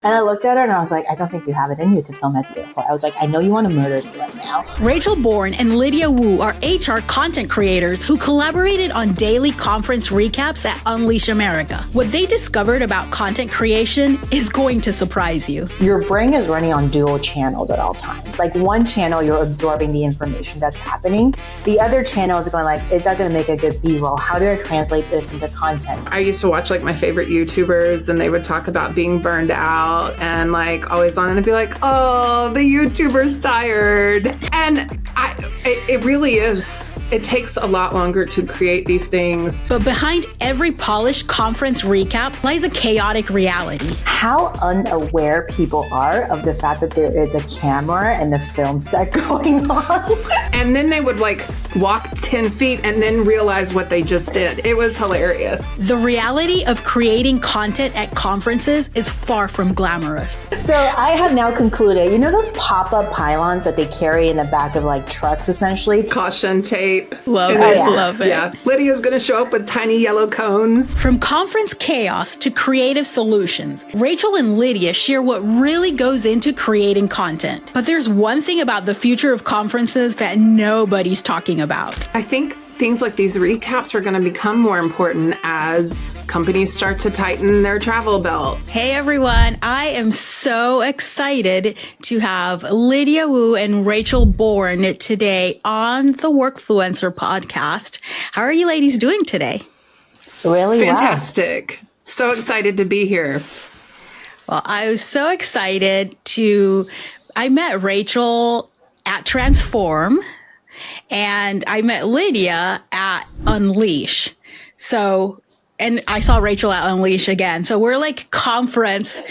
And I looked at her and I was like, I don't think you have it in you to film at the airport. I was like, I know you want to murder me right now. Rachel Bourne and Lydia Wu are HR content creators who collaborated on daily conference recaps at Unleash America. What they discovered about content creation is going to surprise you. Your brain is running on dual channels at all times. Like one channel, you're absorbing the information that's happening. The other channel is going like, is that going to make a good B-roll? How do I translate this into content? I used to watch like my favorite YouTubers and they would talk about being burned out and like always on, and I'd be like, oh, the YouTuber's tired. And it really is. It takes a lot longer to create these things. But behind every polished conference recap lies a chaotic reality. How unaware people are of the fact that there is a camera and the film set going on. And then they would like walk 10 feet and then realize what they just did. It was hilarious. The reality of creating content at conferences is far from glamorous. So I have now concluded, you know those pop-up pylons that they carry in the back of like trucks essentially? Caution tape. Love it. Love it. Yeah. Lydia's going to show up with tiny yellow cones. From conference chaos to creative solutions, Rachel and Lydia share what really goes into creating content. But there's one thing about the future of conferences that nobody's talking about. I think things like these recaps are going to become more important as companies start to tighten their travel belts. Hey everyone, I am so excited to have Lydia Wu and Rachel Bourne today on the Workfluencer podcast. How are you ladies doing today? Really fantastic. Well. So excited to be here. Well, I was so excited I met Rachel at Transform. And I met Lydia at Unleash. And I saw Rachel at Unleash again. So we're like conference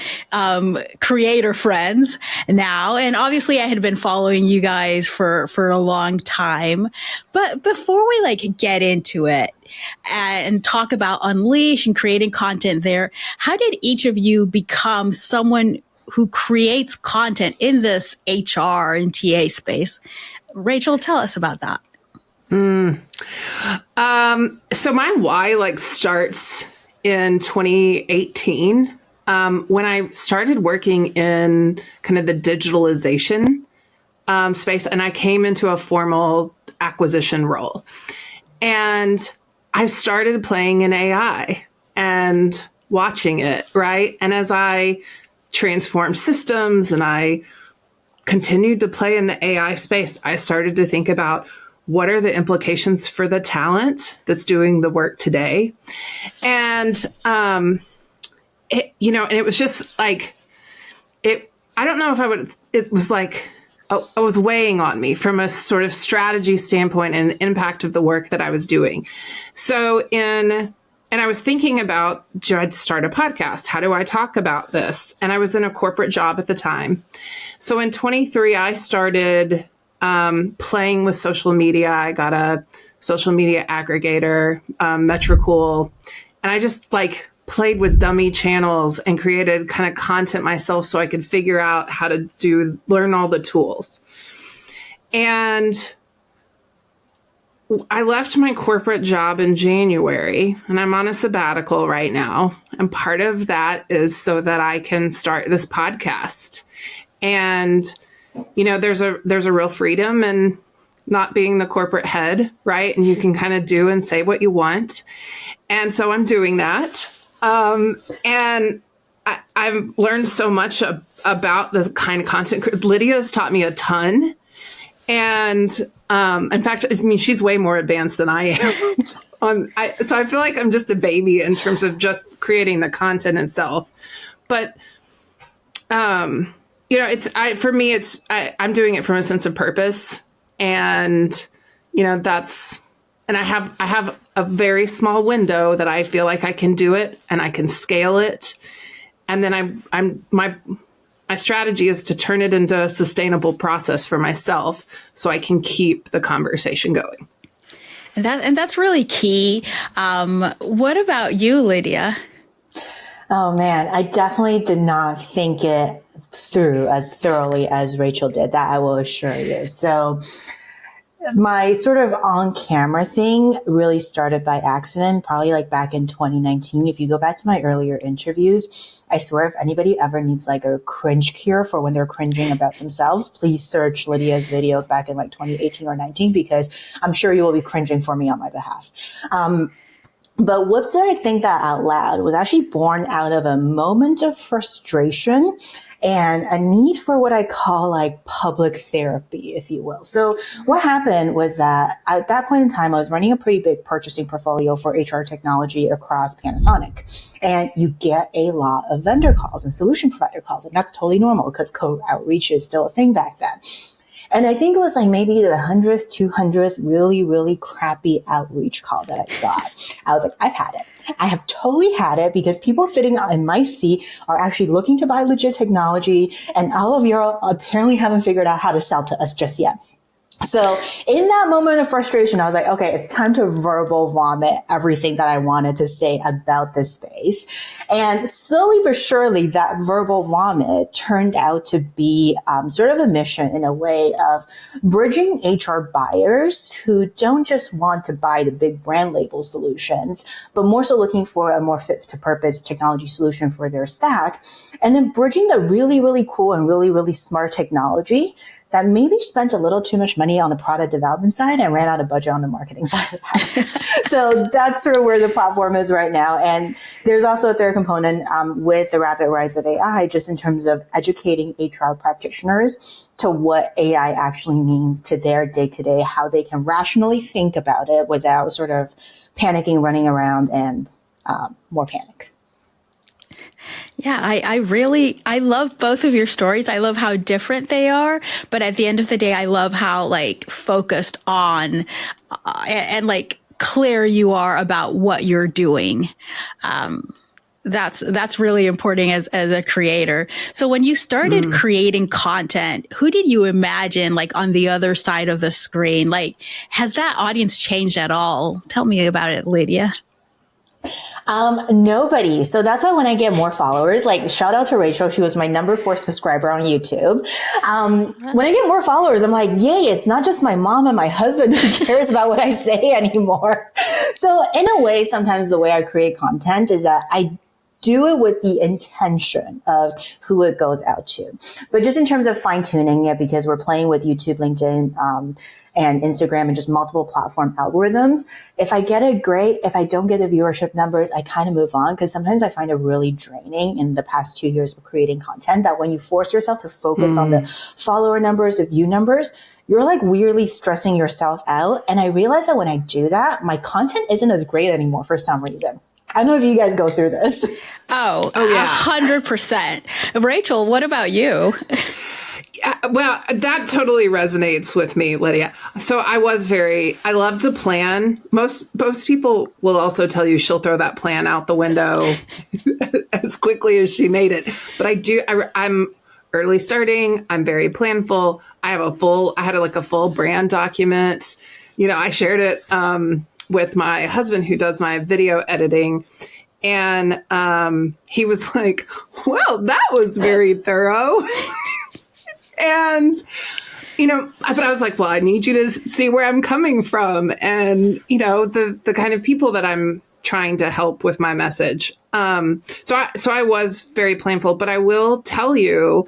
creator friends now. And obviously I had been following you guys for a long time. But before we like get into it and talk about Unleash and creating content there, how did each of you become someone who creates content in this HR and TA space? Rachel, tell us about that. So my why like starts in 2018 when I started working in kind of the digitalization space, and I came into a formal acquisition role. And I started playing in AI and watching it, right? And as I transformed systems and I continued to play in the AI space, I started to think about what are the implications for the talent that's doing the work today. And, it was just like, I don't know if it was like, it was weighing on me from a sort of strategy standpoint and the impact of the work that I was doing. And I was thinking about, do I start a podcast? How do I talk about this? And I was in a corporate job at the time. So in 23, I started playing with social media. I got a social media aggregator, Metricool, and I just like played with dummy channels and created kind of content myself so I could figure out how to learn all the tools. And I left my corporate job in January and I'm on a sabbatical right now. And part of that is so that I can start this podcast. And, there's a real freedom in not being the corporate head, right? And you can kind of do and say what you want. And so I'm doing that. And I've learned so much about the kind of content. Lydia's taught me a ton. And in fact, she's way more advanced than I am. So I feel like I'm just a baby in terms of just creating the content itself. But, for me, I'm doing it from a sense of purpose. And, and I have a very small window that I feel like I can do it and I can scale it. And then my strategy is to turn it into a sustainable process for myself so I can keep the conversation going. And that's really key. What about you, Lydia? Oh man, I definitely did not think it through as thoroughly as Rachel did. That I will assure you. So My sort of on-camera thing really started by accident, probably like back in 2019. If you go back to my earlier interviews, I swear if anybody ever needs like a cringe cure for when they're cringing about themselves, please search Lydia's videos back in like 2018 or 19, because I'm sure you will be cringing for me on my behalf. But Whoops Did I Think That Out Loud was actually born out of a moment of frustration and a need for what I call like public therapy, if you will. So what happened was that at that point in time, I was running a pretty big purchasing portfolio for HR technology across Panasonic. And you get a lot of vendor calls and solution provider calls. And that's totally normal because code outreach is still a thing back then. And I think it was like maybe the 100th, 200th really, really crappy outreach call that I got. I was like, I've had it. I have totally had it, because people sitting in my seat are actually looking to buy legit technology, and all of you apparently haven't figured out how to sell to us just yet. So in that moment of frustration, I was like, okay, it's time to verbal vomit everything that I wanted to say about this space. And slowly but surely, that verbal vomit turned out to be sort of a mission in a way of bridging HR buyers who don't just want to buy the big brand label solutions, but more so looking for a more fit to purpose technology solution for their stack. And then bridging the really, really cool and really, really smart technology that maybe spent a little too much money on the product development side and ran out of budget on the marketing side of the house. So that's sort of where the platform is right now. And there's also a third component with the rapid rise of AI, just in terms of educating HR practitioners to what AI actually means to their day-to-day, how they can rationally think about it without sort of panicking, running around, and more panic. Yeah, I love both of your stories. I love how different they are, but at the end of the day, I love how like focused on and like clear you are about what you're doing. That's really important as a creator. So when you started creating content, who did you imagine like on the other side of the screen? Like, has that audience changed at all? Tell me about it, Lydia. Nobody. So that's why when I get more followers, like shout out to Rachel, she was my number 4 subscriber on YouTube. When I get more followers, I'm like, yay, it's not just my mom and my husband who cares about what I say anymore. So in a way, sometimes the way I create content is that I do it with the intention of who it goes out to. But just in terms of fine tuning it, because we're playing with YouTube, LinkedIn, and Instagram and just multiple platform algorithms. If I get it, great. If I don't get the viewership numbers, I kind of move on, because sometimes I find it really draining in the past 2 years of creating content that when you force yourself to focus on the follower numbers, the view numbers, you're like weirdly stressing yourself out. And I realize that when I do that, my content isn't as great anymore for some reason. I don't know if you guys go through this. Oh yeah. 100%. Rachel, what about you? Well, that totally resonates with me, Lydia. So I love to plan. Most people will also tell you she'll throw that plan out the window as quickly as she made it. But I'm early starting. I'm very planful. I had a full brand document. You know, I shared it with my husband who does my video editing. And he was like, well, that was very thorough. And, you know, but I was like, well, I need you to see where I'm coming from and, you know, the kind of people that I'm trying to help with my message. So I was very planful, but I will tell you,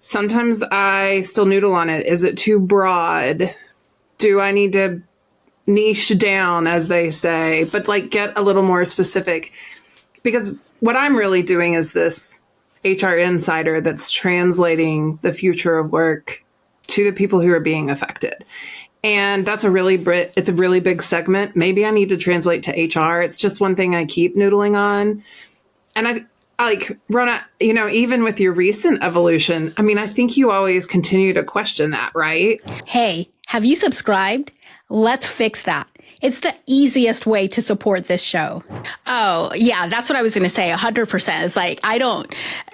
sometimes I still noodle on it. Is it too broad? Do I need to niche down, as they say, but like get a little more specific? Because what I'm really doing is this HR insider that's translating the future of work to the people who are being affected. And that's it's a really big segment. Maybe I need to translate to HR. It's just one thing I keep noodling on. And I like, Rhona, you know, even with your recent evolution, I mean, I think you always continue to question that, right? Hey, have you subscribed? Let's fix that. It's the easiest way to support this show. Oh, yeah, that's what I was going to say. 100%. It's like,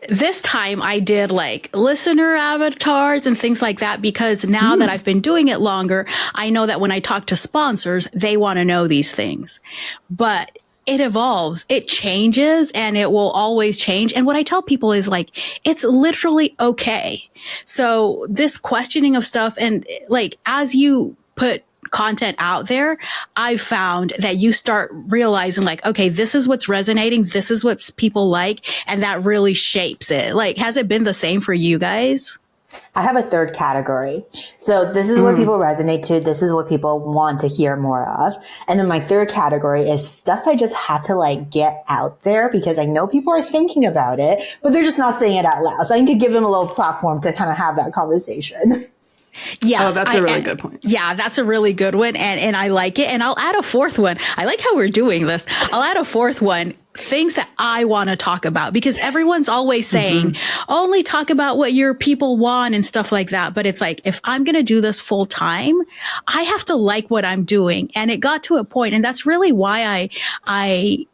this time I did like listener avatars and things like that, because now that I've been doing it longer, I know that when I talk to sponsors, they want to know these things. But it evolves, it changes, and it will always change. And what I tell people is like, it's literally okay. So this questioning of stuff, and like, as you put content out there, I found that you start realizing like, okay, this is what's resonating. This is what people like. And that really shapes it. Like, has it been the same for you guys? I have a third category. So this is what people resonate to. This is what people want to hear more of. And then my third category is stuff I just have to like get out there because I know people are thinking about it, but they're just not saying it out loud. So I need to give them a little platform to kind of have that conversation. Yes. Oh, that's a really good point. Yeah, that's a really good one. And I like it. And I'll add a fourth one. I like how we're doing this. I'll add a fourth one. Things that I want to talk about because everyone's always saying only talk about what your people want and stuff like that. But it's like, if I'm going to do this full time, I have to like what I'm doing. And it got to a point, and that's really why I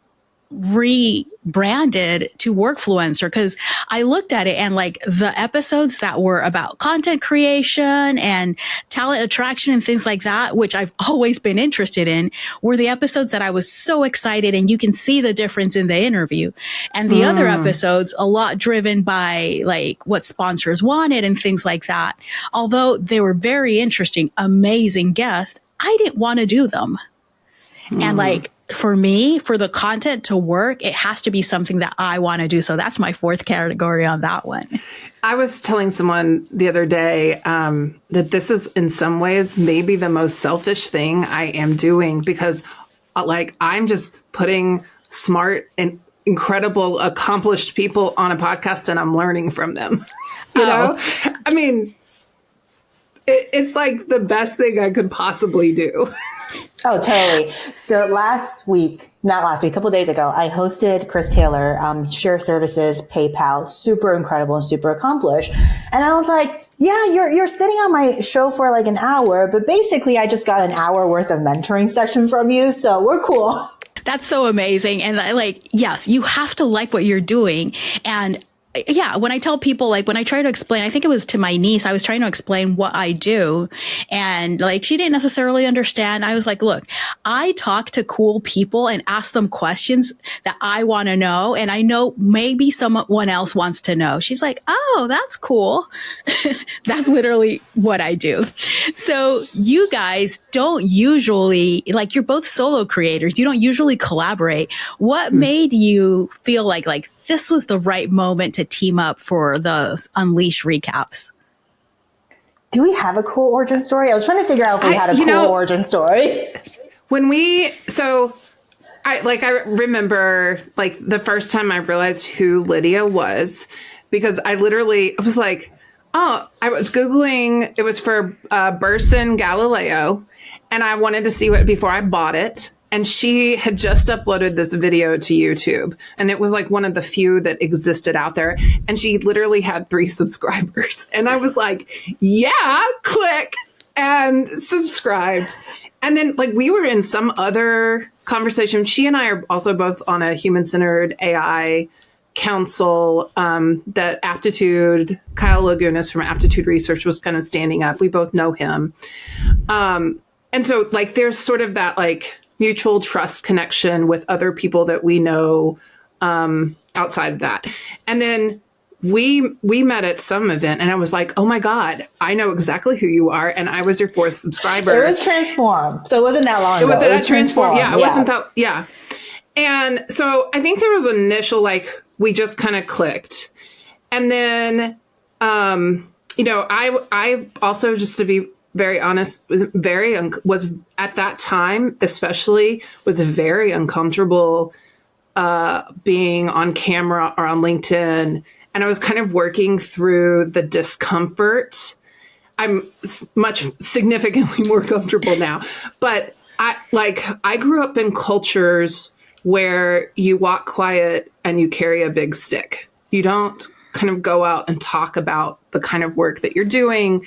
rebranded to Workfluencer, because I looked at it and like the episodes that were about content creation and talent attraction and things like that, which I've always been interested in, were the episodes that I was so excited, and you can see the difference in the interview. And the other episodes, a lot driven by like what sponsors wanted and things like that. Although they were very interesting, amazing guests, I didn't want to do them. And like, for me, for the content to work, it has to be something that I want to do. So that's my fourth category on that one. I was telling someone the other day that this is in some ways maybe the most selfish thing I am doing because like I'm just putting smart and incredible, accomplished people on a podcast and I'm learning from them. You know, I mean, it's like the best thing I could possibly do. Oh, totally. So a couple of days ago, I hosted Chris Taylor, Share Services, PayPal, super incredible and super accomplished. And I was like, yeah, you're sitting on my show for like an hour, but basically I just got an hour worth of mentoring session from you. So we're cool. That's so amazing. And like, yes, you have to like what you're doing. And yeah, when I tell people, like when I try to explain, I think it was to my niece, I was trying to explain what I do. And like, she didn't necessarily understand. I was like, look, I talk to cool people and ask them questions that I want to know. And I know maybe someone else wants to know. She's like, oh, that's cool. That's literally what I do. So you guys don't usually, like, you're both solo creators. You don't usually collaborate. What made you feel like this was the right moment to team up for the Unleash recaps? Do we have a cool origin story? I was trying to figure out if we had a cool origin story. I remember like the first time I realized who Lydia was, because I was like, oh, I was Googling, it was for Burson Galileo, and I wanted to see what before I bought it. And she had just uploaded this video to YouTube, and it was like one of the few that existed out there. And she literally had 3 subscribers. And I was like, yeah, click and subscribed. And then like we were in some other conversation. She and I are also both on a human-centered AI council that Aptitude, Kyle Lagunas from Aptitude Research was kind of standing up. We both know him. And so like there's sort of that like mutual trust connection with other people that we know outside of that. And then we met at some event, and I was like, oh my God, I know exactly who you are. And I was your 4th subscriber. It was Transform. So it wasn't that long ago. It was Transform. Yeah, it wasn't that. Yeah. And so I think there was an initial, like, we just kind of clicked. And then, I also, just to be very honest, was at that time, especially, was very uncomfortable being on camera or on LinkedIn. And I was kind of working through the discomfort. I'm significantly more comfortable now. But I grew up in cultures where you walk quiet and you carry a big stick. You don't kind of go out and talk about the kind of work that you're doing.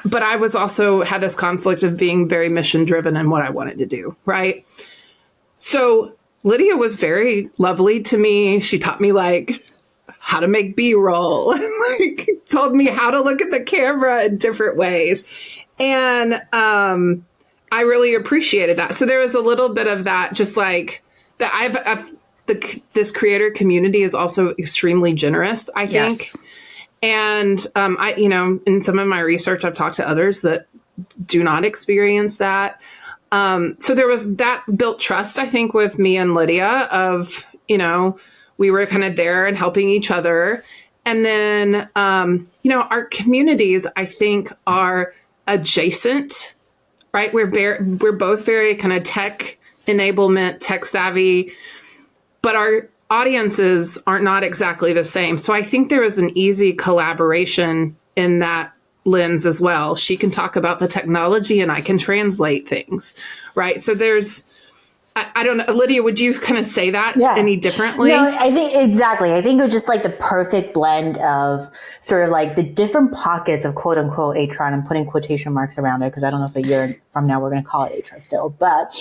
But I was also had this conflict of being very mission driven in what I wanted to do. Right. So Lydia was very lovely to me. She taught me like how to make B-roll and like told me how to look at the camera in different ways. And I really appreciated that. So there was a little bit of that, just like that this creator community is also extremely generous, I think. Yes. And I, in some of my research, I've talked to others that do not experience that. So there was that built trust, I think, with me and Lydia of, we were kind of there and helping each other. And then, our communities, I think, are adjacent, right? We're both very kind of tech enablement, tech savvy, but our audiences are not exactly the same. So I think there is an easy collaboration in that lens as well. She can talk about the technology and I can translate things, right? So I don't know, Lydia, would you kind of say that any differently? No, I think exactly. I think it was just like the perfect blend of sort of like the different pockets of quote unquote HR, and I'm putting quotation marks around it because I don't know if a year from now we're going to call it HR still, but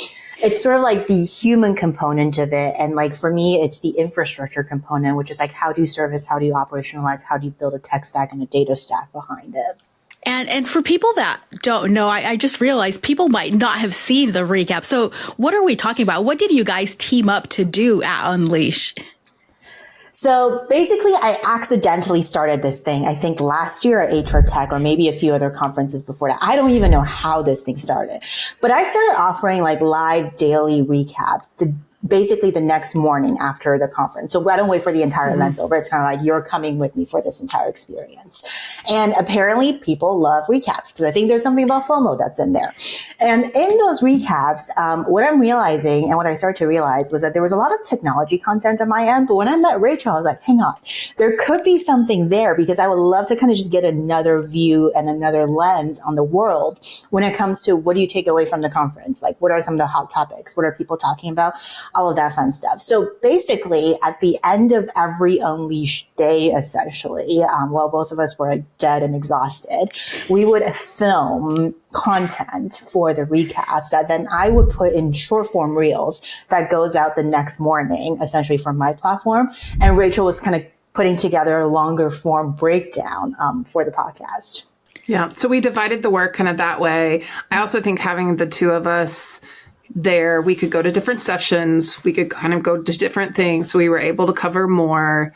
it's sort of like the human component of it. And like for me, it's the infrastructure component, which is like how do you service, how do you operationalize, how do you build a tech stack and a data stack behind it. And for people that don't know, I just realized people might not have seen the recap. So what are we talking about? What did you guys team up to do at Unleash? So basically, I accidentally started this thing, I think last year at HR Tech or maybe a few other conferences before that. I don't even know how this thing started. But I started offering like live daily recaps basically the next morning after the conference. So I don't wait for the entire event's over. It's kind of like you're coming with me for this entire experience. And apparently people love recaps because I think there's something about FOMO that's in there. And in those recaps, what I'm realizing and what I started to realize was that there was a lot of technology content on my end. But when I met Rachel, I was like, hang on, there could be something there because I would love to kind of just get another view and another lens on the world when it comes to what do you take away from the conference? Like what are some of the hot topics? What are people talking about? All of that fun stuff. So basically, at the end of every Unleash day, essentially, while both of us were dead and exhausted, we would film content for the recaps that then I would put in short form reels that goes out the next morning, essentially from my platform. And Rachel was kind of putting together a longer form breakdown for the podcast. Yeah. So we divided the work kind of that way. I also think having the two of us there, we could go to different sessions. We could kind of go to different things. So we were able to cover more.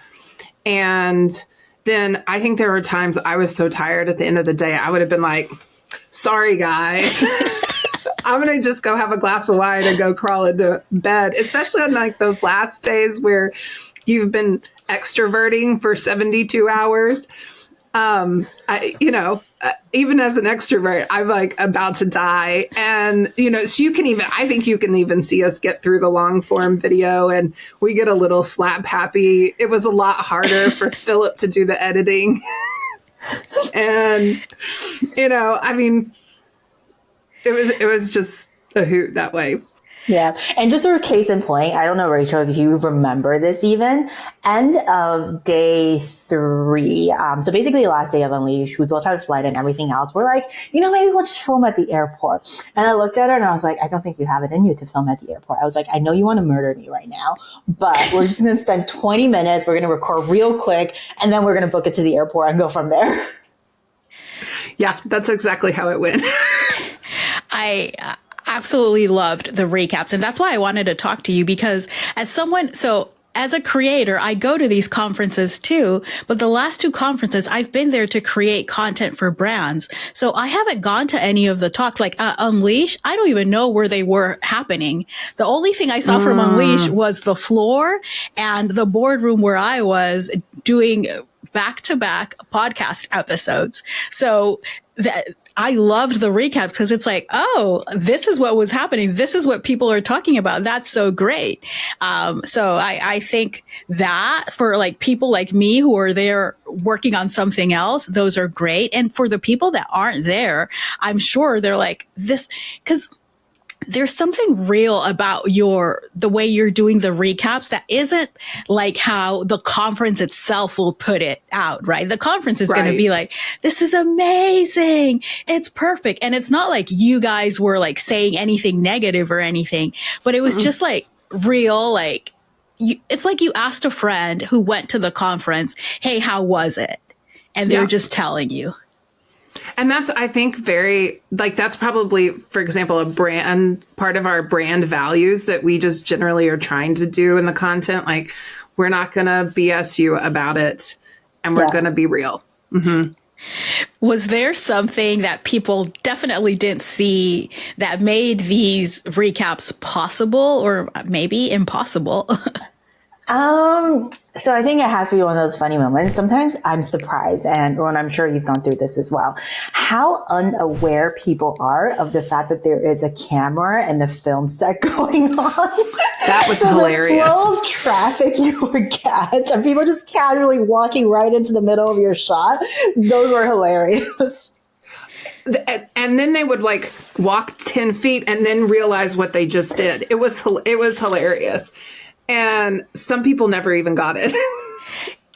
And then I think there were times I was so tired at the end of the day, I would have been like, sorry, guys, I'm going to just go have a glass of wine and go crawl into bed, especially on like those last days where you've been extroverting for 72 hours. Even as an extrovert, I'm like about to die. And, so I think you can even see us get through the long form video and we get a little slap happy. It was a lot harder for Philip to do the editing. And, it was just a hoot that way. Yeah. And just sort of case in point, I don't know, Rachel, if you remember this even, end of day 3. So basically the last day of Unleash, we both had a flight and everything else. We're like, maybe we'll just film at the airport. And I looked at her and I was like, I don't think you have it in you to film at the airport. I was like, I know you want to murder me right now, but we're just going to spend 20 minutes. We're going to record real quick and then we're going to book it to the airport and go from there. Yeah, that's exactly how it went. I absolutely loved the recaps. And that's why I wanted to talk to you because as a creator, I go to these conferences too, but the last 2 conferences, I've been there to create content for brands. So I haven't gone to any of the talks like Unleash. I don't even know where they were happening. The only thing I saw from Unleash was the floor and the boardroom where I was doing back-to-back podcast episodes. So I loved the recaps because it's like, oh, this is what was happening. This is what people are talking about. That's so great. So I think that for like people like me who are there working on something else, those are great. And for the people that aren't there, I'm sure they're like this because there's something real about the way you're doing the recaps that isn't like how the conference itself will put it out, right? The conference is going to be like, this is amazing. It's perfect. And it's not like you guys were like saying anything negative or anything, but it was just like real, like it's like you asked a friend who went to the conference, hey, how was it? And they're just telling you. And that's, I think, that's probably, for example, part of our brand values that we just generally are trying to do in the content. Like, we're not going to BS you about it and we're going to be real. Mm-hmm. Was there something that people definitely didn't see that made these recaps possible or maybe impossible? So I think it has to be one of those funny moments. Sometimes I'm surprised, and Ron, I'm sure you've gone through this as well, how unaware people are of the fact that there is a camera and the film set going on. That was so hilarious. The flow of traffic you would catch, and people just casually walking right into the middle of your shot. Those were hilarious. And then they would like walk 10 feet and then realize what they just did. It was hilarious. And some people never even got it.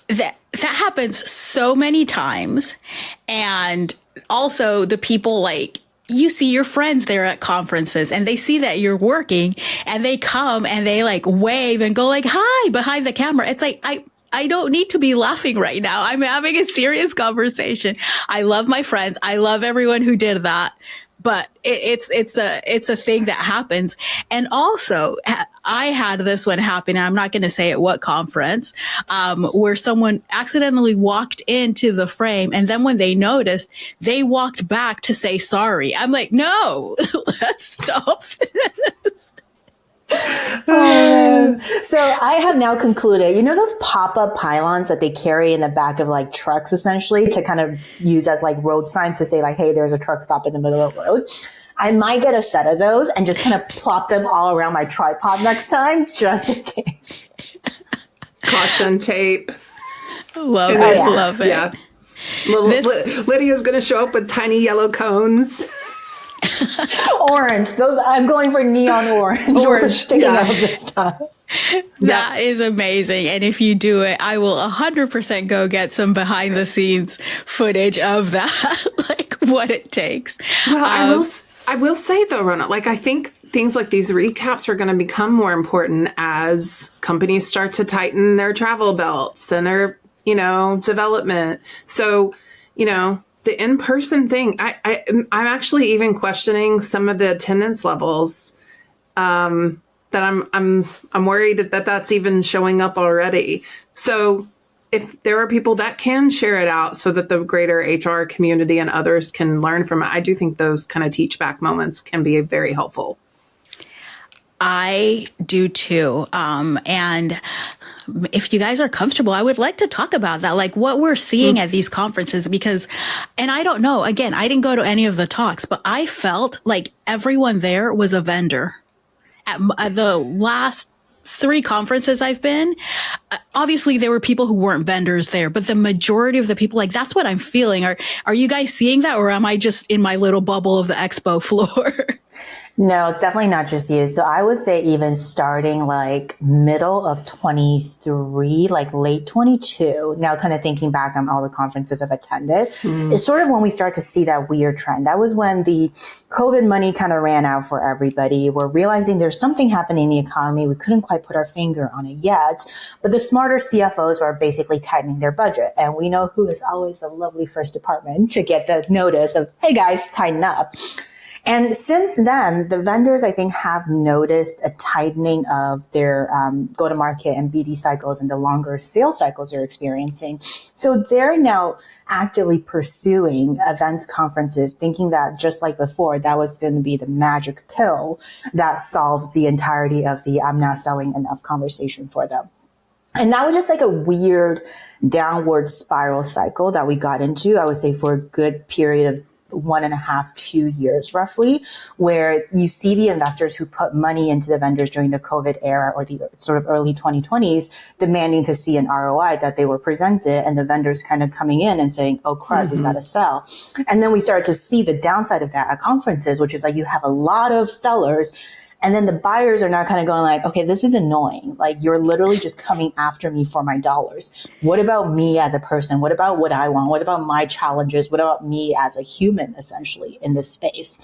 That happens so many times. And also the people like, you see your friends there at conferences and they see that you're working and they come and they like wave and go like, hi, behind the camera. It's like, I don't need to be laughing right now. I'm having a serious conversation. I love my friends. I love everyone who did that. But it's a thing that happens. And also, I had this one happen. I'm not going to say at what conference, where someone accidentally walked into the frame. And then when they noticed, they walked back to say sorry. I'm like, no, let's stop this. So I have now concluded, you know, those pop-up pylons that they carry in the back of like trucks, essentially to kind of use as like road signs to say like, hey, there's a truck stop in the middle of the road. I might get a set of those and just kind of plop them all around my tripod next time, just in case. Caution tape. Love And it. then- Love it. Yeah. Lydia's going to show up with tiny yellow cones. Orange. Those I'm going for neon orange. We're sticking yeah. out this time. That is amazing. And if you do it, I will 100% go get some behind the scenes footage of that, like what it takes. Well, I will say though, Rhona, like I think things like these recaps are going to become more important as companies start to tighten their travel belts and their, development. So, the in-person thing, I'm actually even questioning some of the attendance levels. That I'm worried that that's even showing up already. So if there are people that can share it out so that the greater HR community and others can learn from it, I do think those kind of teach back moments can be very helpful. I do too. And if you guys are comfortable, I would like to talk about that, like what we're seeing at these conferences, because, and I don't know, again, I didn't go to any of the talks, but I felt like everyone there was a vendor. At the last 3 conferences I've been, obviously there were people who weren't vendors there, but the majority of the people, like, that's what I'm feeling. Are you guys seeing that, or am I just in my little bubble of the expo floor? No, it's definitely not just you. So I would say even starting like middle of 23, like late 22, now kind of thinking back on all the conferences I've attended, is sort of when we start to see that weird trend. That was when the COVID money kind of ran out for everybody. We're realizing there's something happening in the economy. We couldn't quite put our finger on it yet, but the smarter CFOs were basically tightening their budget. And we know who is always the lovely first department to get the notice of, hey guys, tighten up. And since then, the vendors, I think, have noticed a tightening of their go-to-market and BD cycles and the longer sales cycles they're experiencing. So they're now actively pursuing events, conferences, thinking that just like before, that was going to be the magic pill that solves the entirety of the I'm not selling enough conversation for them. And that was just like a weird downward spiral cycle that we got into, I would say, for a good period of 1.5, 2 years roughly, where you see the investors who put money into the vendors during the COVID era or the sort of early 2020s demanding to see an ROI that they were presented, and the vendors kind of coming in and saying, oh crud, we've got to sell. And then we started to see the downside of that at conferences, which is like you have a lot of sellers, and then the buyers are now kind of going like, okay, this is annoying. Like, you're literally just coming after me for my dollars. What about me as a person? What about what I want? What about my challenges? What about me as a human, essentially, in this space?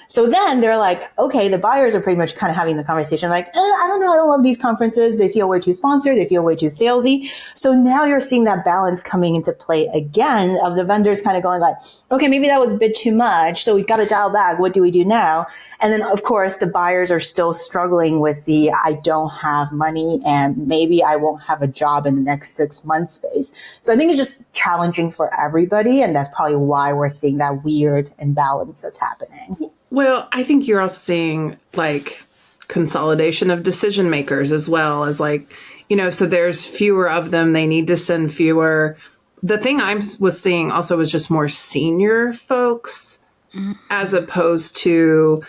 So then they're like, okay, the buyers are pretty much kind of having the conversation like, I don't know, I don't love these conferences. They feel way too sponsored. They feel way too salesy. So now you're seeing that balance coming into play again of the vendors kind of going like, okay, maybe that was a bit too much. So we've got to dial back. What do we do now? And then of course the buyers are still struggling with the, I don't have money and maybe I won't have a job in the next 6 months phase. So I think it's just challenging for everybody. And that's probably why we're seeing that weird imbalance that's happening. Well, I think you're also seeing like consolidation of decision makers as well as like, so there's fewer of them. They need to send fewer. The thing I was seeing also was just more senior folks as opposed to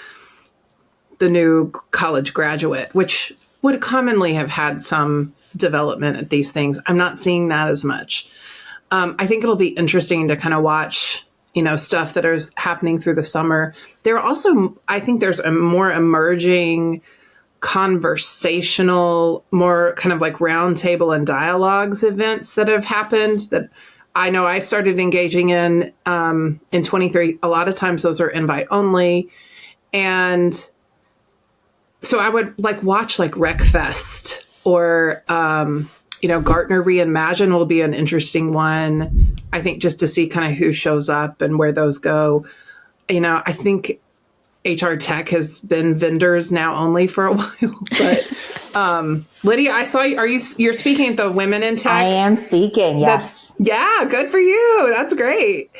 the new college graduate, which would commonly have had some development at these things. I'm not seeing that as much. I think it'll be interesting to kind of watch stuff that is happening through the summer. There are also, I think there's a more emerging conversational, more kind of like roundtable and dialogues events that have happened that I know I started engaging in 23. A lot of times those are invite only. And so I would like watch like RecFest or, Gartner Reimagine will be an interesting one. I think just to see kind of who shows up and where those go. I think HR tech has been vendors now only for a while. But Lydia, I saw you're speaking at the Women in Tech. I am speaking, yes. Yeah, good for you. That's great.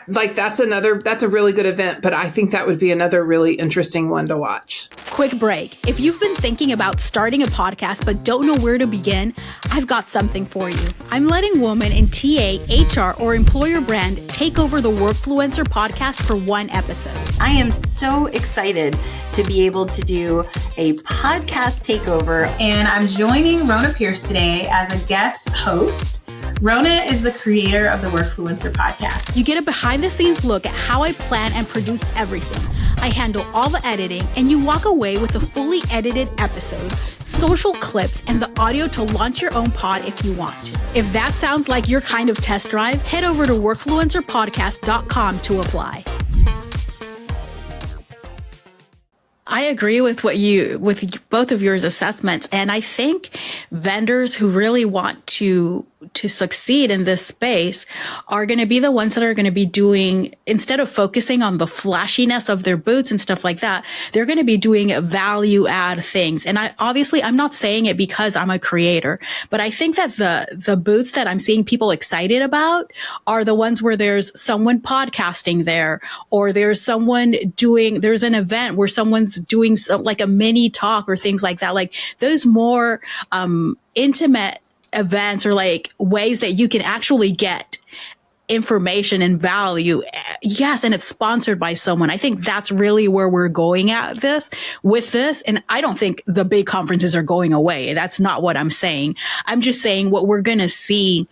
That's a really good event, but I think that would be another really interesting one to watch. Quick break. If you've been thinking about starting a podcast but don't know where to begin, I've got something for you. I'm letting women in TA, HR, or employer brand take over the Workfluencer podcast for one episode. I am so excited to be able to do a podcast takeover. And I'm joining Rhona Pierce today as a guest host. Rhona is the creator of the Workfluencer podcast. You get a behind-the-scenes look at how I plan and produce everything. I handle all the editing, and you walk away with a fully edited episode, social clips, and the audio to launch your own pod if you want to. If that sounds like your kind of test drive, head over to workfluencerpodcast.com to apply. I agree with with both of your assessments. And I think vendors who really want to succeed in this space are going to be the ones that are going to be doing, instead of focusing on the flashiness of their booths and stuff like that, they're going to be doing value add things. And I'm not saying it because I'm a creator, but I think that the booths that I'm seeing people excited about are the ones where there's someone podcasting there, or there's an event where someone's doing like a mini talk or things like that. Like those more intimate events or like ways that you can actually get information and value. Yes. And it's sponsored by someone. I think that's really where we're going at with this. And I don't think the big conferences are going away. That's not what I'm saying. I'm just saying what we're going to see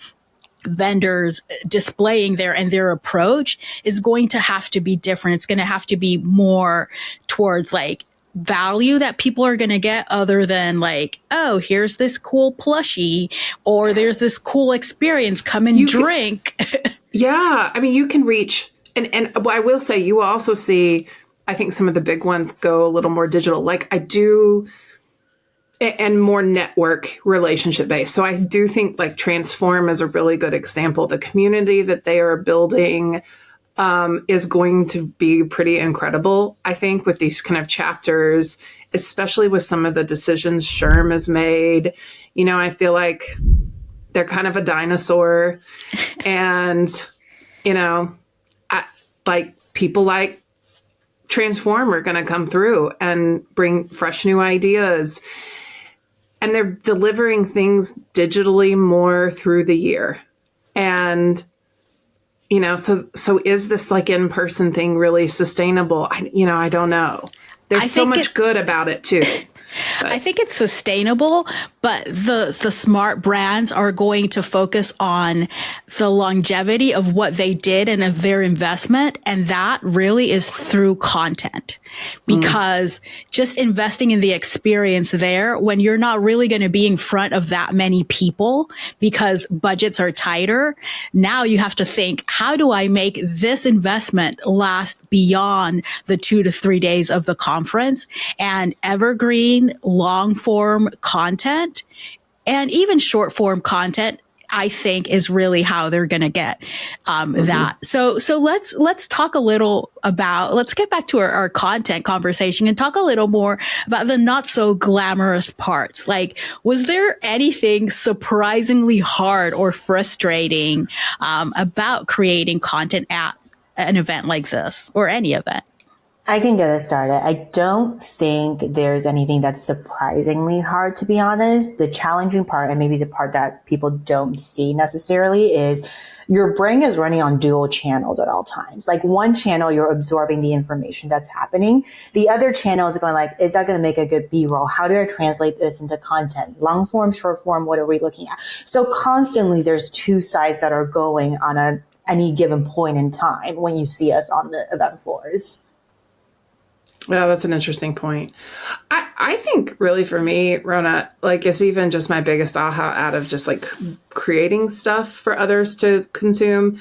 vendors displaying there and their approach is going to have to be different. It's going to have to be more towards like value that people are going to get, other than like, oh, here's this cool plushie, or there's this cool experience, come and drink. Yeah. I mean, you can reach, and I will say, you will also see, I think some of the big ones go a little more digital. Like I do, and more network relationship based. So I do think like Transform is a really good example. The community that they are building is going to be pretty incredible, I think, with these kind of chapters, especially with some of the decisions Sherm has made. I feel like they're kind of a dinosaur, and, people like Transform are going to come through and bring fresh new ideas. And they're delivering things digitally more through the year. And, so is this like in-person thing really sustainable? I don't know. There's so much good about it too. I think it's sustainable, but the smart brands are going to focus on the longevity of what they did and of their investment. And that really is through content, because just investing in the experience there when you're not really going to be in front of that many people because budgets are tighter. Now you have to think, how do I make this investment last beyond the 2 to 3 days of the conference? And evergreen long form content and even short form content, I think, is really how they're going to get that. So let's talk a little about, let's get back to our content conversation and talk a little more about the not so glamorous parts. Like, was there anything surprisingly hard or frustrating about creating content at an event like this or any event? I can get us started. I don't think there's anything that's surprisingly hard, to be honest. The challenging part, and maybe the part that people don't see necessarily, is your brain is running on dual channels at all times. Like, one channel, you're absorbing the information that's happening. The other channel is going like, is that going to make a good B-roll? How do I translate this into content? Long form, short form, what are we looking at? So constantly there's two sides that are going on any given point in time when you see us on the event floors. Yeah, that's an interesting point. I think really for me, Rhona, like, it's even just my biggest aha out of just like creating stuff for others to consume.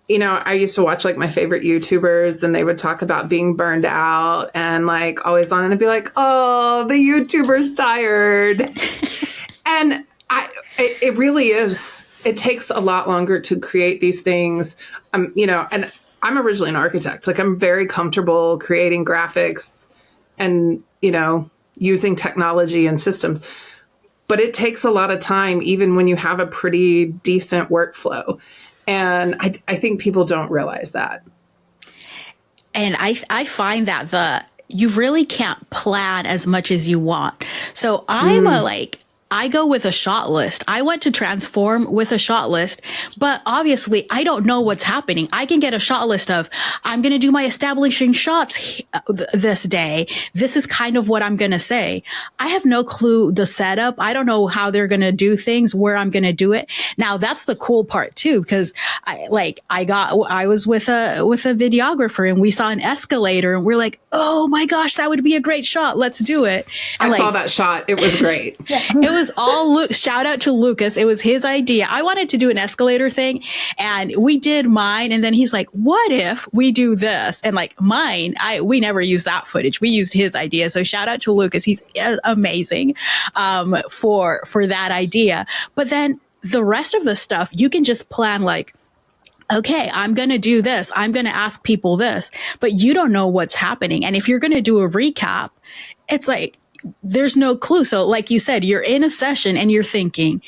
You know, I used to watch like my favorite YouTubers and they would talk about being burned out and like always on, and I'd be like, oh, the YouTuber's tired. And it really is. It takes a lot longer to create these things. You know, and I'm originally an architect. Like, I'm very comfortable creating graphics and, you know, using technology and systems. But it takes a lot of time, even when you have a pretty decent workflow. And I think people don't realize that. And I find that you really can't plan as much as you want. So I go with a shot list. I went to Transform with a shot list, but obviously I don't know what's happening. I can get a shot list of, I'm going to do my establishing shots this day. This is kind of what I'm going to say. I have no clue the setup. I don't know how they're going to do things, where I'm going to do it. Now that's the cool part too, because I was with a videographer and we saw an escalator and we're like, oh my gosh, that would be a great shot. Let's do it. And I saw that shot. It was great. It was all shout out to Lucas. It was his idea. I wanted to do an escalator thing and we did mine. And then he's like, what if we do this? And like mine, we never used that footage. We used his idea. So shout out to Lucas. He's amazing, for that idea. But then the rest of the stuff, you can just plan like, okay, I'm going to do this. I'm going to ask people this, but you don't know what's happening. And if you're going to do a recap, it's like, there's no clue. So like you said, you're in a session and you're thinking,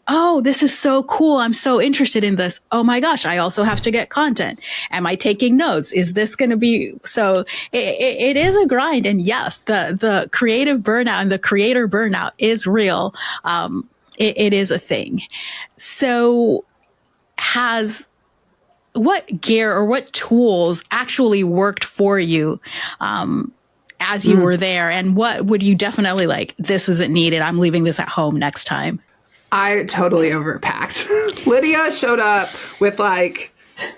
oh, this is so cool. I'm so interested in this. Oh my gosh, I also have to get content. Am I taking notes? Is this going to be? So it is a grind. And yes, the creative burnout and the creator burnout is real. It is a thing. So what gear or what tools actually worked for you as you were there, and what would you definitely like, this isn't needed, I'm leaving this at home next time? I totally overpacked. Lydia showed up with like,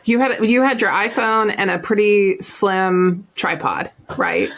you had your iPhone and a pretty slim tripod, right?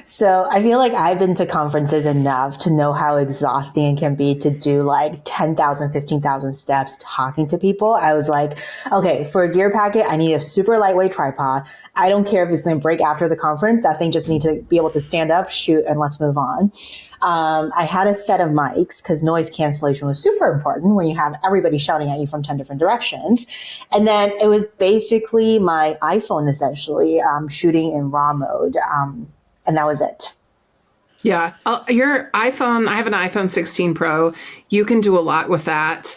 So I feel like I've been to conferences enough to know how exhausting it can be to do like 10,000, 15,000 steps talking to people. I was like, okay, for a gear packet, I need a super lightweight tripod. I don't care if it's going to break after the conference. That thing just needs to be able to stand up, shoot, and let's move on. I had a set of mics because noise cancellation was super important when you have everybody shouting at you from 10 different directions. And then it was basically my iPhone, essentially, shooting in RAW mode. And that was it. Yeah. Your iPhone, I have an iPhone 16 Pro. You can do a lot with that.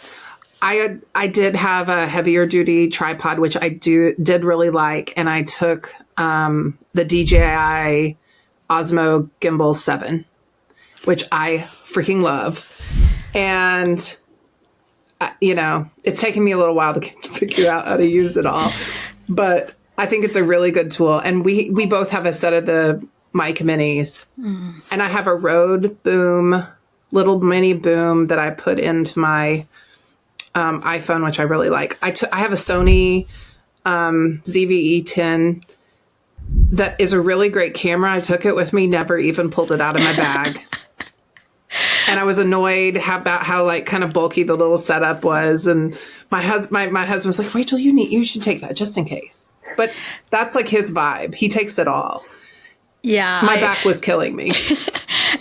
I did have a heavier duty tripod, which I did really like. And I took the DJI Osmo Gimbal 7, which I freaking love. And, you know, it's taken me a little while to figure out how to use it all. But I think it's a really good tool. And we both have a set of the mic minis. And I have a Rode boom, little mini boom that I put into my iPhone, which I really like. I have a Sony ZV-E10 that is a really great camera. I took it with me, never even pulled it out of my bag. And I was annoyed about how like kind of bulky the little setup was. And my husband was like, Rachel, you should take that just in case. But that's like his vibe. He takes it all. Yeah. My back was killing me.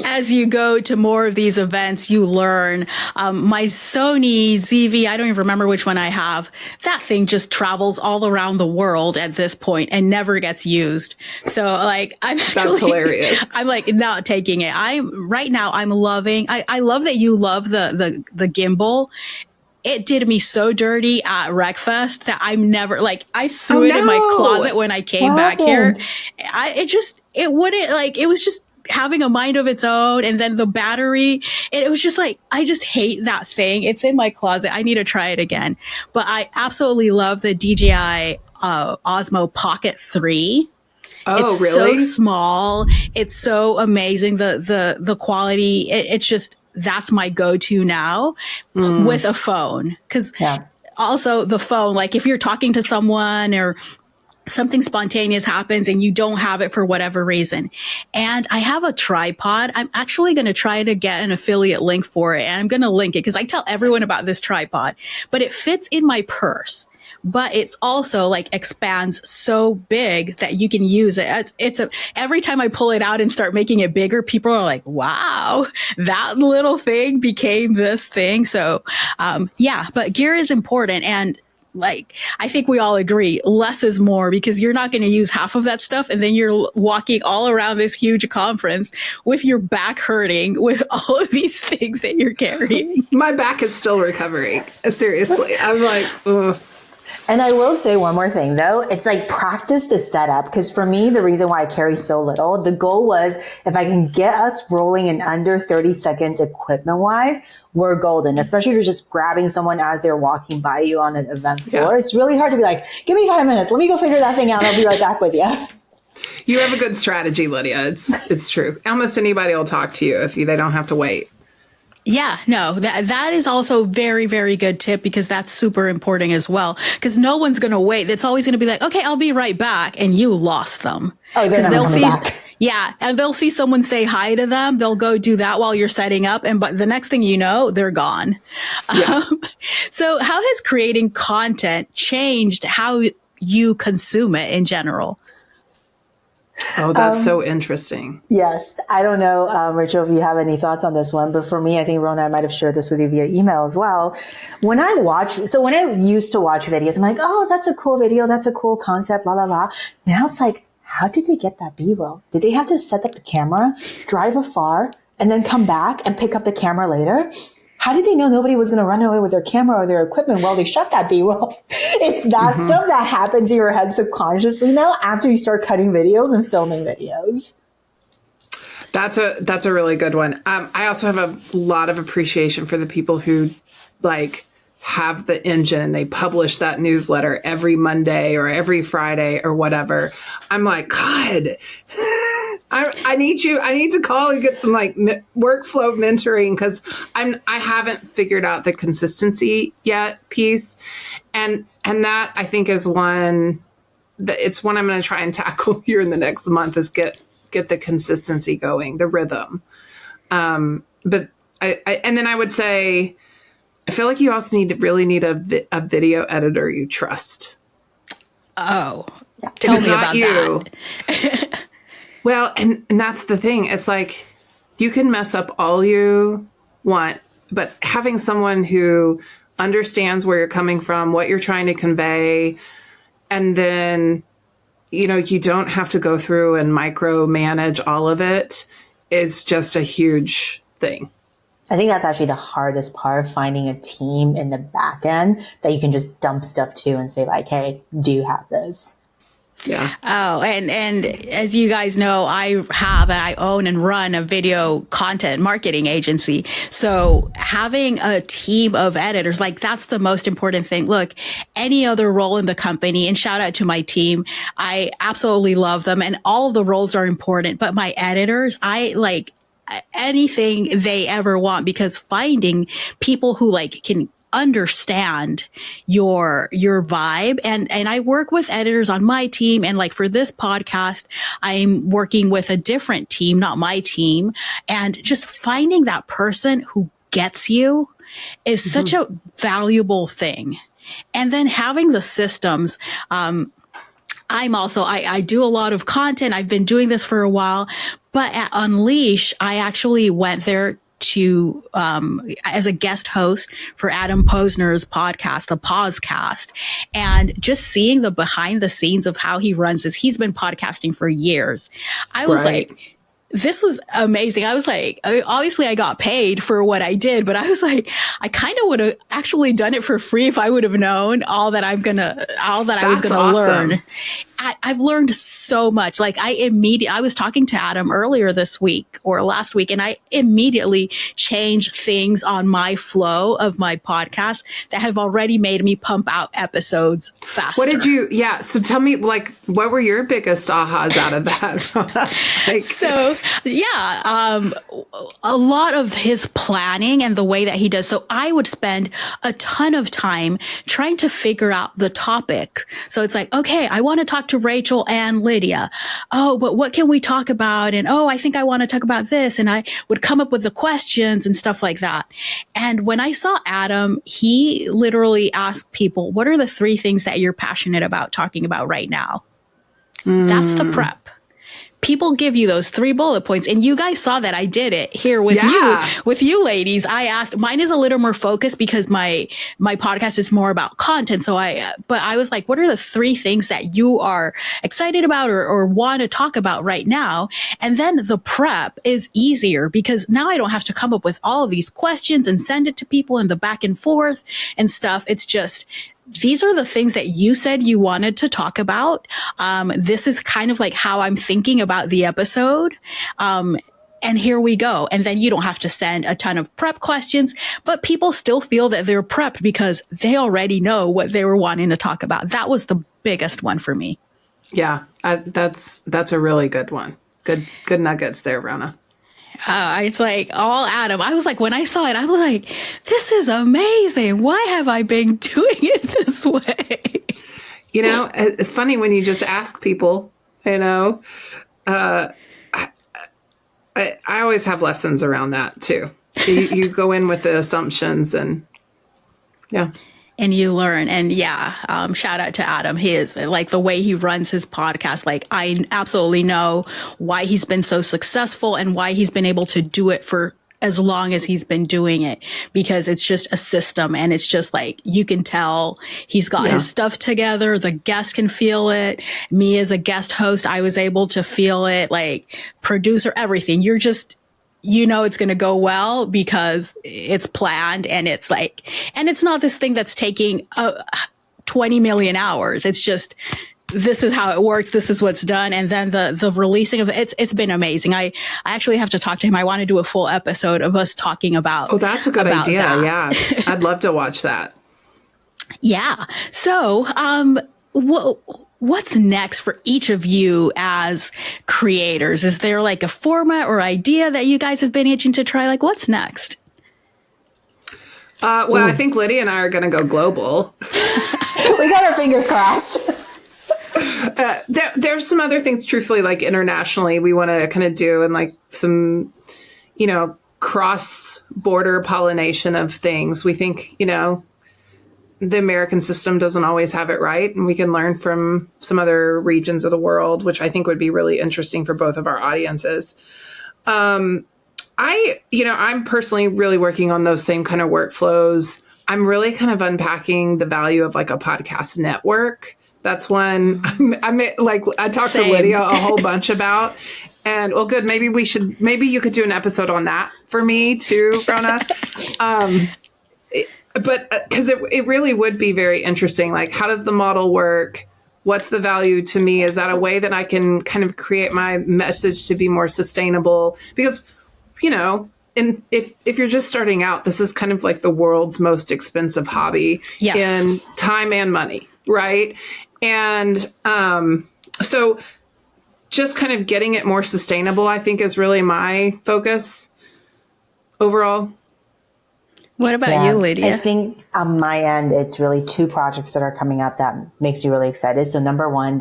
As you go to more of these events, you learn. My Sony ZV, I don't even remember which one I have. That thing just travels all around the world at this point and never gets used. So like, That's hilarious. I'm like not taking it. I'm loving, I love that you love the gimbal. It did me so dirty at Wreckfest that I'm never like, I threw it in my closet when I came back here. It wouldn't like, it was just having a mind of its own. And then the battery, it was just like, I just hate that thing. It's in my closet. I need to try it again. But I absolutely love the DJI Osmo Pocket 3. Oh, it's really? so small. It's so amazing. The quality, it's just, that's my go-to now with a phone. Cause also the phone, like if you're talking to someone or something spontaneous happens and you don't have it for whatever reason. And I have a tripod. I'm actually going to try to get an affiliate link for it. And I'm going to link it because I tell everyone about this tripod, but it fits in my purse. But it's also like expands so big that you can use it. Every time I pull it out and start making it bigger, people are like, wow, that little thing became this thing. So, but gear is important. And like, I think we all agree less is more because you're not going to use half of that stuff. And then you're walking all around this huge conference with your back hurting with all of these things that you're carrying. My back is still recovering. Seriously. I'm like, ugh. And I will say one more thing, though. It's like practice the setup. Because for me, the reason why I carry so little, the goal was if I can get us rolling in under 30 seconds equipment-wise, we're golden. Especially if you're just grabbing someone as they're walking by you on an event floor. It's really hard to be like, give me 5 minutes. Let me go figure that thing out. I'll be right back with you. You have a good strategy, Lydia. It's true. Almost anybody will talk to you if they don't have to wait. Yeah, no, that is also very, very good tip because that's super important as well. Because no one's going to wait. It's always going to be like, okay, I'll be right back. And you lost them. Oh, they're never coming back. Yeah. And they'll see someone say hi to them. They'll go do that while you're setting up. But the next thing you know, they're gone. Yeah. So how has creating content changed how you consume it in general? Oh, that's so interesting. Yes. I don't know, Rachel, if you have any thoughts on this one, but for me, I think Rhona, I might have shared this with you via email as well. When I used to watch videos, I'm like, oh, that's a cool video. That's a cool concept, la, la, la. Now it's like, how did they get that B-roll? Did they have to set up the camera, drive afar, and then come back and pick up the camera later? How did they know nobody was going to run away with their camera or their equipment while they shot that B-roll? It's that stuff that happens in your head subconsciously now after you start cutting videos and filming videos. That's a really good one. I also have a lot of appreciation for the people who like have the engine and they publish that newsletter every Monday or every Friday or whatever. I'm like, God, I need to call and get some like workflow mentoring because I haven't figured out the consistency yet piece. And that I think is one that it's one I'm going to try and tackle here in the next month is get the consistency going, the rhythm. But and then I would say, I feel like you also really need a video editor you trust. Oh, tell me about that. Well, and that's the thing. It's like you can mess up all you want, but having someone who understands where you're coming from, what you're trying to convey, and then, you don't have to go through and micromanage all of it is just a huge thing. I think that's actually the hardest part, finding a team in the back end that you can just dump stuff to and say like, hey, do you have this? Yeah. Oh, and as you guys know, I own and run a video content marketing agency. So having a team of editors, like that's the most important thing. Look, any other role in the company, and shout out to my team, I absolutely love them, and all of the roles are important. But my editors, I like anything they ever want, because finding people who like can understand your vibe, and I work with editors on my team, and like for this podcast I'm working with a different team, not my team, and just finding that person who gets you is such a valuable thing. And then having the systems, I'm also, I do a lot of content. I've been doing this for a while, but at Unleash, I actually went there to, as a guest host for Adam Posner's podcast, the Pausecast, and just seeing the behind the scenes of how he runs this. He's been podcasting for years. I was like, this was amazing. I was like, obviously I got paid for what I did, but I was like, I kind of would have actually done it for free if I would have known all that I was going to learn. I've learned so much. Like I was talking to Adam earlier this week or last week, and I immediately changed things on my flow of my podcast that have already made me pump out episodes faster. What did you, so tell me, like, what were your biggest ahas out of that? A lot of his planning and the way that he does. So I would spend a ton of time trying to figure out the topic. So it's like, okay, I want to talk to Rachel and Lydia. Oh, but what can we talk about? And I think I want to talk about this. And I would come up with the questions and stuff like that. And when I saw Adam, he literally asked people, what are the 3 things that you're passionate about talking about right now? That's the prep. People give you those 3 bullet points, and you guys saw that I did it here with you ladies. I asked, mine is a little more focused because my podcast is more about content. So but I was like, what are the 3 things that you are excited about or want to talk about right now? And then the prep is easier because now I don't have to come up with all of these questions and send it to people and the back and forth and stuff. It's just, these are the things that you said you wanted to talk about. This is kind of like how I'm thinking about the episode. And here we go. And then you don't have to send a ton of prep questions, but people still feel that they're prepped because they already know what they were wanting to talk about. That was the biggest one for me. Yeah, that's a really good one. Good nuggets there, Rhona. It's like all Adam. I was like, when I saw it, I was like, this is amazing. Why have I been doing it this way? It's funny when you just ask people, I always have lessons around that too. You go in with the assumptions and and you learn. And shout out to Adam. His, like, the way he runs his podcast, like, I absolutely know why he's been so successful and why he's been able to do it for as long as he's been doing it, because it's just a system, and it's just like, you can tell he's got his stuff together. The guests can feel it. Me as a guest host, I was able to feel it, like producer, everything. You're just, it's going to go well because it's planned, and it's like, and it's not this thing that's taking 20 million hours. It's just, this is how it works. This is what's done. And then the releasing of it's been amazing. I actually have to talk to him. I want to do a full episode of us talking about. Oh, that's a good idea. That. Yeah. I'd love to watch that. Yeah. So, what's next for each of you as creators? Is there like a format or idea that you guys have been itching to try? Like, what's next? I think Lydia and I are going to go global. We got our fingers crossed. There's some other things, truthfully, like internationally, we want to kind of do, and like some, cross-border pollination of things. We think, the American system doesn't always have it right, and we can learn from some other regions of the world, which I think would be really interesting for both of our audiences. I'm personally really working on those same kind of workflows. I'm really kind of unpacking the value of like a podcast network. That's one I talked to Lydia a whole bunch about. And well, good. Maybe you could do an episode on that for me too, Rhona. But because it really would be very interesting. Like, how does the model work? What's the value to me? Is that a way that I can kind of create my message to be more sustainable? Because, and if you're just starting out, this is kind of like the world's most expensive hobby in time and money, right? And so just kind of getting it more sustainable, I think, is really my focus overall. What about you, Lydia? I think on my end, it's really 2 projects that are coming up that makes you really excited. So number one,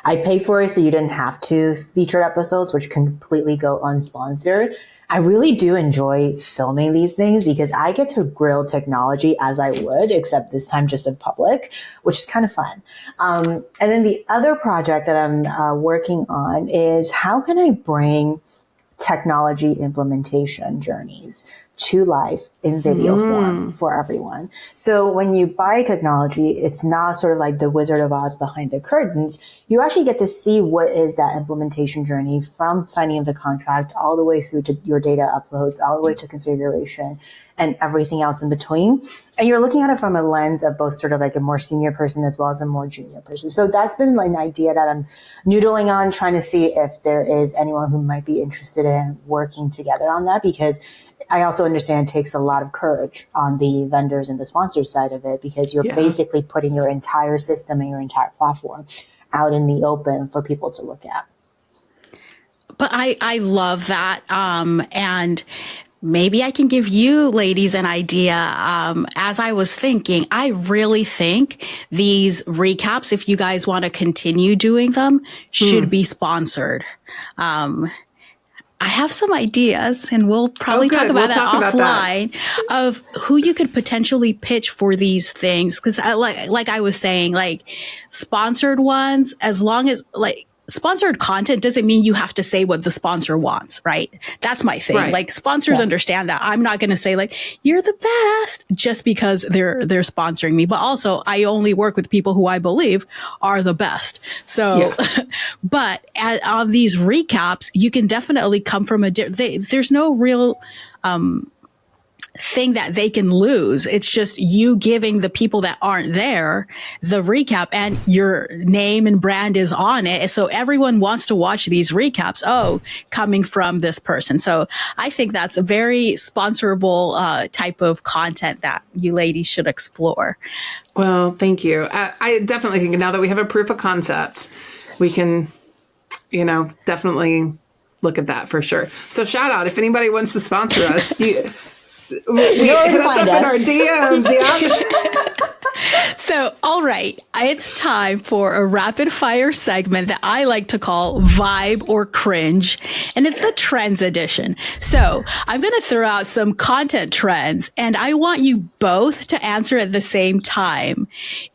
I pay for it so you didn't have to featured episodes, which completely go unsponsored. I really do enjoy filming these things because I get to grill technology as I would, except this time just in public, which is kind of fun. And then the other project that I'm working on is how can I bring technology implementation journeys to life in video form for everyone. So when you buy technology, it's not sort of like the Wizard of Oz behind the curtains. You actually get to see what is that implementation journey from signing of the contract all the way through to your data uploads, all the way to configuration and everything else in between. And you're looking at it from a lens of both sort of like a more senior person as well as a more junior person. So that's been like an idea that I'm noodling on, trying to see if there is anyone who might be interested in working together on that, because I also understand it takes a lot of courage on the vendors and the sponsors side of it, because you're basically putting your entire system and your entire platform out in the open for people to look at. But I love that. And maybe I can give you ladies an idea. As I was thinking, I really think these recaps, if you guys want to continue doing them, should be sponsored. I have some ideas, and we'll probably talk about that offline, of who you could potentially pitch for these things. Because like I was saying, like sponsored ones, as long as like sponsored content doesn't mean you have to say what the sponsor wants, right? That's my thing. Right. Like sponsors understand that. I'm not going to say like, you're the best just because they're sponsoring me. But also I only work with people who I believe are the best. So, but on these recaps, you can definitely come from there's no real, thing that they can lose. It's just you giving the people that aren't there the recap, and your name and brand is on it. So everyone wants to watch these recaps. Oh, coming from this person. So I think that's a very sponsorable type of content that you ladies should explore. Well, thank you. I definitely think now that we have a proof of concept, we can, definitely look at that for sure. So shout out if anybody wants to sponsor us. We hit us up in our DMs, So, all right, it's time for a rapid fire segment that I like to call Vibe or Cringe, and it's the Trends edition. So I'm going to throw out some content trends, and I want you both to answer at the same time.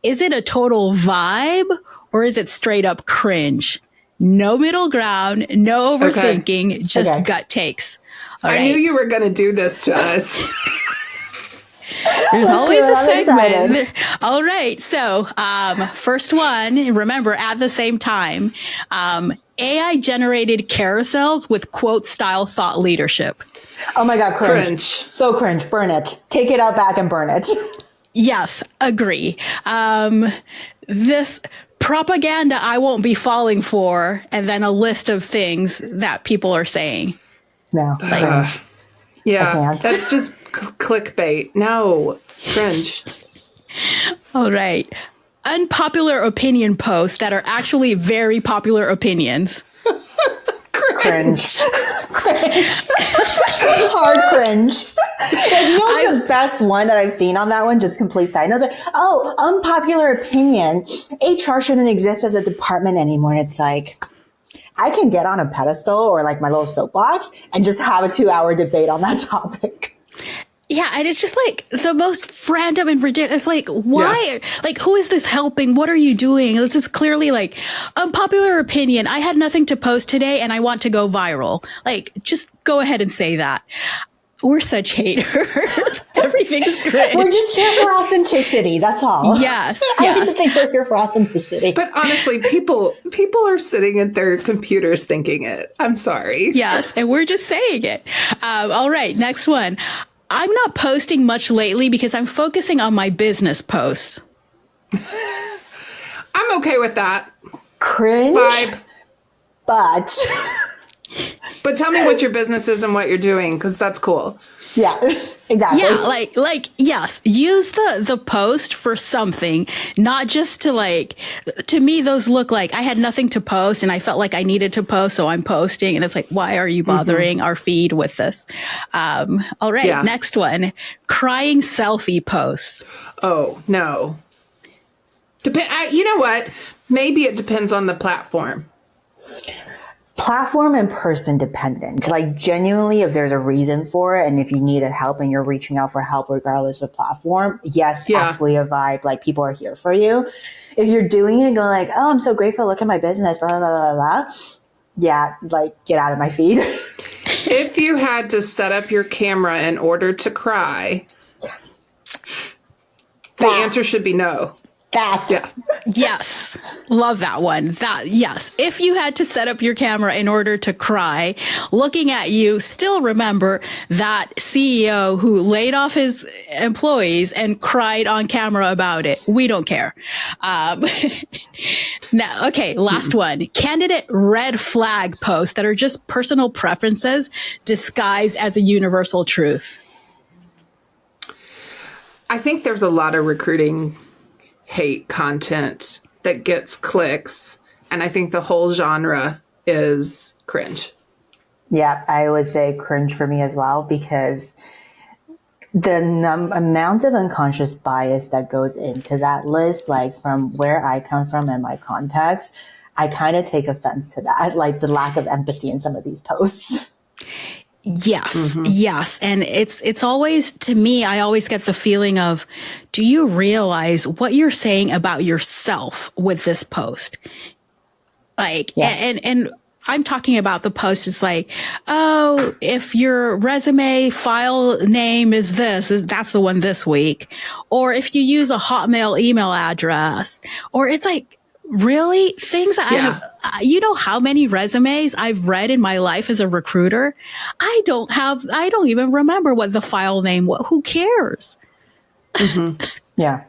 Is it a total vibe, or is it straight up cringe? No middle ground, no overthinking, just gut takes. I knew you were going to do this to us. There's always a segment. All right. So, first one, remember at the same time, AI generated carousels with quote style thought leadership. Oh my God. Cringe. So cringe. Burn it. Take it out back and burn it. Yes. Agree. This propaganda I won't be falling for, and then a list of things that people are saying. No. That's just clickbait. No, cringe. All right. Unpopular opinion posts that are actually very popular opinions. Cringe. Hard cringe. What's the best one that I've seen on that one? Just complete side note. Like, unpopular opinion. HR shouldn't exist as a department anymore. And it's like, I can get on a pedestal or like my little soapbox and just have a 2-hour debate on that topic. Yeah, and it's just like the most random and ridiculous. It's like, why? Yeah. Like, who is this helping? What are you doing? This is clearly like unpopular opinion. I had nothing to post today and I want to go viral. Like, just go ahead and say that. We're such haters. Everything's great. We're just here for authenticity. That's all. Yes. I hate to say we're here for authenticity. But honestly, people are sitting at their computers thinking it. I'm sorry. Yes. And we're just saying it. All right. Next one. I'm not posting much lately because I'm focusing on my business posts. I'm okay with that. Cringe. Vibe. But tell me what your business is and what you're doing, because that's cool. yeah, exactly. Yeah, like yes, use the post for something, not just to me those look like I had nothing to post and I felt like I needed to post, so I'm posting, and it's like, why are you bothering our feed with this? All right, next one, crying selfie posts. Oh, no. You know what? Maybe it depends on the platform. Platform and person dependent. Like genuinely, if there's a reason for it and if you needed help and you're reaching out for help regardless of platform, yes, absolutely a vibe. Like people are here for you. If you're doing it going like, oh, I'm so grateful, look at my business, blah, blah, blah, blah. Yeah, like get out of my feed. If you had to set up your camera in order to cry, the answer should be no. Yes. Love that one. Yes. If you had to set up your camera in order to cry, looking at you, still remember that CEO who laid off his employees and cried on camera about it. We don't care. Now, okay, last one. Candidate red flag posts that are just personal preferences disguised as a universal truth. I think there's a lot of recruiting hate content that gets clicks, and I think the whole genre is cringe. Yeah, I would say cringe for me as well, because the amount of unconscious bias that goes into that list, like from where I come from and my context, I kind of take offense to that, like the lack of empathy in some of these posts. Yes. Yes. And it's always, to me, I always get the feeling of, do you realize what you're saying about yourself with this post? Like, and I'm talking about the post. It's like, oh, if your resume file name is this, that's the one this week. Or if you use a Hotmail email address, or it's like, really? Things I have, you know how many resumes I've read in my life as a recruiter? I don't even remember what the file name was. Who cares? Yeah.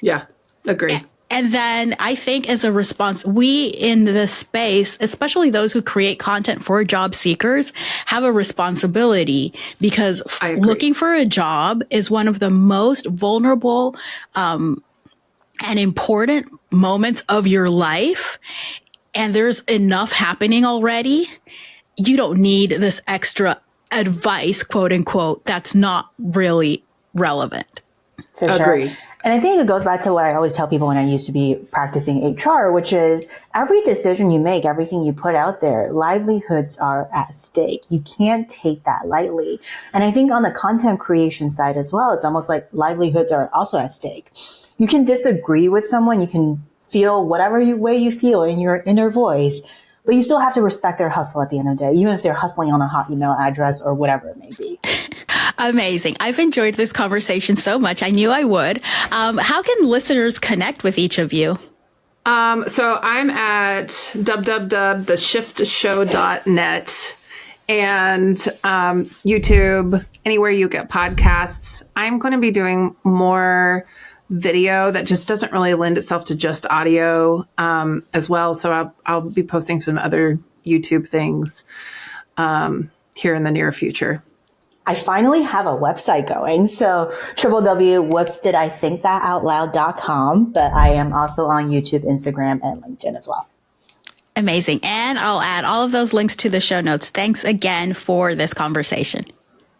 Yeah. Agree. And then I think as a response, we in this space, especially those who create content for job seekers, have a responsibility, because looking for a job is one of the most vulnerable, and important moments of your life. And there's enough happening already. You don't need this extra advice, quote unquote, that's not really relevant. For sure. And I think it goes back to what I always tell people when I used to be practicing HR, which is every decision you make, everything you put out there, livelihoods are at stake. You can't take that lightly. And I think on the content creation side as well, it's almost like livelihoods are also at stake. You can disagree with someone. You can feel whatever way you feel in your inner voice, but you still have to respect their hustle at the end of the day, even if they're hustling on a hot email address or whatever it may be. Amazing. I've enjoyed this conversation so much. I knew I would. How can listeners connect with each of you? So I'm at www.theshiftshow.net and YouTube, anywhere you get podcasts. I'm going to be doing more video that just doesn't really lend itself to just audio as well. So I'll be posting some other YouTube things here in the near future. I finally have a website going. So www.whoops.did-I-think-that-out-loud.com. But I am also on YouTube, Instagram, and LinkedIn as well. Amazing. And I'll add all of those links to the show notes. Thanks again for this conversation.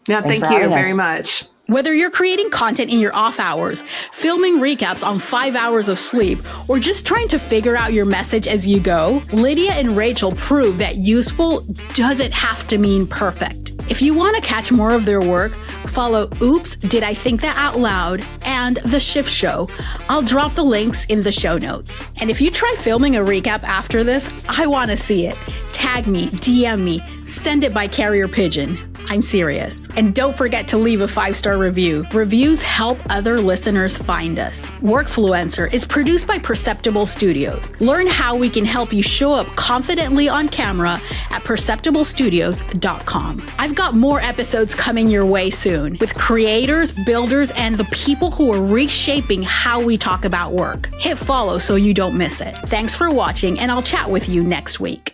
Yeah, thank you very much. Whether you're creating content in your off hours, filming recaps on 5 hours of sleep, or just trying to figure out your message as you go, Lydia and Rachel prove that useful doesn't have to mean perfect. If you want to catch more of their work, follow Oops, Did I Think That Out Loud and The Shift Show. I'll drop the links in the show notes. And if you try filming a recap after this, I want to see it. Tag me, DM me, send it by carrier pigeon. I'm serious. And don't forget to leave a 5-star review. Reviews help other listeners find us. Workfluencer is produced by Perceptible Studios. Learn how we can help you show up confidently on camera at perceptiblestudios.com. I've got more episodes coming your way soon with creators, builders, and the people who are reshaping how we talk about work. Hit follow so you don't miss it. Thanks for watching, and I'll chat with you next week.